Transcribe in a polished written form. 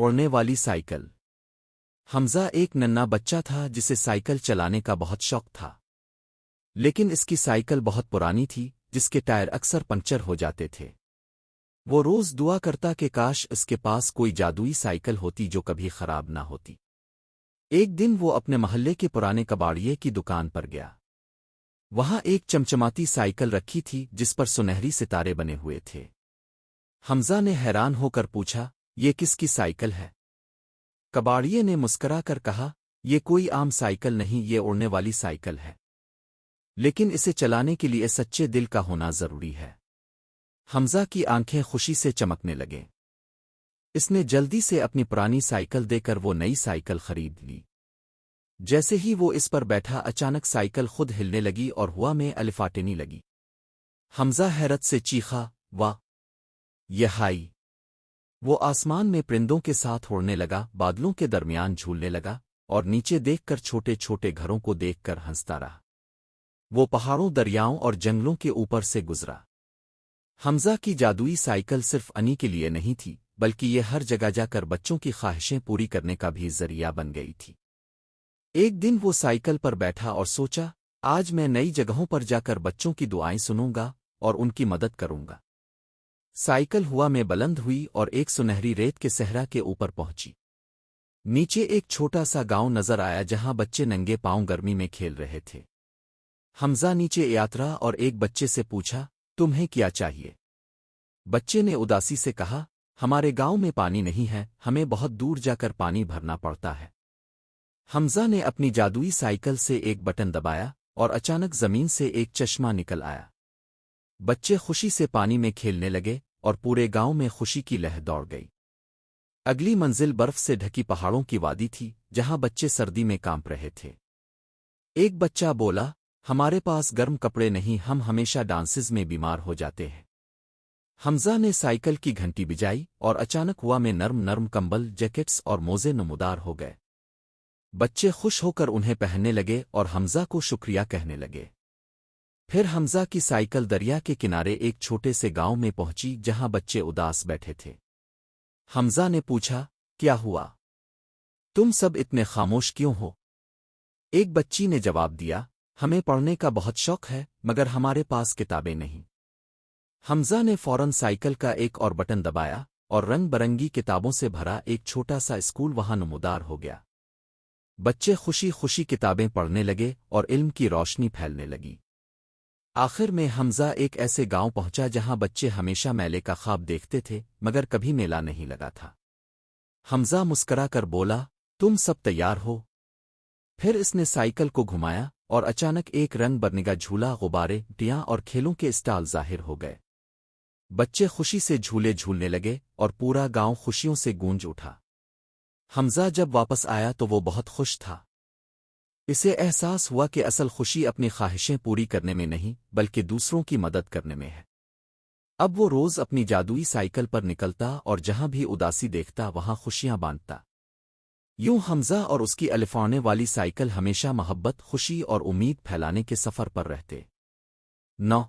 اڑنے والی سائیکل۔ حمزہ ایک ننھا بچہ تھا جسے سائیکل چلانے کا بہت شوق تھا، لیکن اس کی سائیکل بہت پرانی تھی جس کے ٹائر اکثر پنکچر ہو جاتے تھے۔ وہ روز دعا کرتا کہ کاش اس کے پاس کوئی جادوئی سائیکل ہوتی جو کبھی خراب نہ ہوتی۔ ایک دن وہ اپنے محلے کے پرانے کباڑیے کی دکان پر گیا۔ وہاں ایک چمچماتی سائیکل رکھی تھی جس پر سنہری ستارے بنے ہوئے تھے۔ حمزہ نے حیران ہو کر پوچھا، یہ کس کی سائیکل ہے؟ کباڑیے نے مسکرا کر کہا، یہ کوئی عام سائیکل نہیں، یہ اڑنے والی سائیکل ہے، لیکن اسے چلانے کے لیے سچے دل کا ہونا ضروری ہے۔ حمزہ کی آنکھیں خوشی سے چمکنے لگیں۔ اس نے جلدی سے اپنی پرانی سائیکل دے کر وہ نئی سائیکل خرید لی۔ جیسے ہی وہ اس پر بیٹھا اچانک سائیکل خود ہلنے لگی اور ہوا میں الفاٹنے لگی۔ حمزہ حیرت سے چیخا، واہ! یہ ہائی! وہ آسمان میں پرندوں کے ساتھ اڑنے لگا، بادلوں کے درمیان جھولنے لگا اور نیچے دیکھ کر چھوٹے چھوٹے گھروں کو دیکھ کر ہنستا رہا۔ وہ پہاڑوں، دریاؤں اور جنگلوں کے اوپر سے گزرا۔ حمزہ کی جادوئی سائیکل صرف انی کے لیے نہیں تھی، بلکہ یہ ہر جگہ جا کر بچوں کی خواہشیں پوری کرنے کا بھی ذریعہ بن گئی تھی۔ ایک دن وہ سائیکل پر بیٹھا اور سوچا، آج میں نئی جگہوں پر جا کر بچوں کی دعائیں سنوں گا اور ان کی مدد کروں گا۔ سائیکل ہوا میں بلند ہوئی اور ایک سنہری ریت کے صحرا کے اوپر پہنچی۔ نیچے ایک چھوٹا سا گاؤں نظر آیا جہاں بچے ننگے پاؤں گرمی میں کھیل رہے تھے۔ حمزہ نیچے اترا اور ایک بچے سے پوچھا، تمہیں کیا چاہیے؟ بچے نے اداسی سے کہا، ہمارے گاؤں میں پانی نہیں ہے، ہمیں بہت دور جا کر پانی بھرنا پڑتا ہے۔ حمزہ نے اپنی جادوئی سائیکل سے ایک بٹن دبایا اور اچانک زمین سے ایک چشمہ نکل آیا۔ بچے خوشی سے پانی میں کھیلنے لگے اور پورے گاؤں میں خوشی کی لہر دوڑ گئی۔ اگلی منزل برف سے ڈھکی پہاڑوں کی وادی تھی جہاں بچے سردی میں کانپ رہے تھے۔ ایک بچہ بولا، ہمارے پاس گرم کپڑے نہیں، ہم ہمیشہ ڈانسز میں بیمار ہو جاتے ہیں۔ حمزہ نے سائیکل کی گھنٹی بجائی اور اچانک ہوا میں نرم نرم کمبل، جیکٹس اور موزے نمودار ہو گئے۔ بچے خوش ہو کر انہیں پہننے لگے اور حمزہ کو شکریہ کہنے لگے۔ پھر حمزہ کی سائیکل دریا کے کنارے ایک چھوٹے سے گاؤں میں پہنچی جہاں بچے اداس بیٹھے تھے۔ حمزہ نے پوچھا، کیا ہوا؟ تم سب اتنے خاموش کیوں ہو؟ ایک بچی نے جواب دیا، ہمیں پڑھنے کا بہت شوق ہے مگر ہمارے پاس کتابیں نہیں۔ حمزہ نے فوراً سائیکل کا ایک اور بٹن دبایا اور رنگ برنگی کتابوں سے بھرا ایک چھوٹا سا اسکول وہاں نمودار ہو گیا۔ بچے خوشی خوشی کتابیں پڑھنے لگے اور علم کی روشنی پھیلنے لگی۔ آخر میں حمزہ ایک ایسے گاؤں پہنچا جہاں بچے ہمیشہ میلے کا خواب دیکھتے تھے مگر کبھی میلہ نہیں لگا تھا۔ حمزہ مسکرا کر بولا، تم سب تیار ہو؟ پھر اس نے سائیکل کو گھمایا اور اچانک ایک رنگ برنگا جھولا، غبارے، ٹیاں اور کھیلوں کے اسٹال ظاہر ہو گئے۔ بچے خوشی سے جھولے جھولنے لگے اور پورا گاؤں خوشیوں سے گونج اٹھا۔ حمزہ جب واپس آیا تو وہ بہت خوش تھا۔ اسے احساس ہوا کہ اصل خوشی اپنی خواہشیں پوری کرنے میں نہیں بلکہ دوسروں کی مدد کرنے میں ہے۔ اب وہ روز اپنی جادوئی سائیکل پر نکلتا اور جہاں بھی اداسی دیکھتا وہاں خوشیاں باندھتا۔ یوں حمزہ اور اس کی الفانے والی سائیکل ہمیشہ محبت، خوشی اور امید پھیلانے کے سفر پر رہتے۔ 9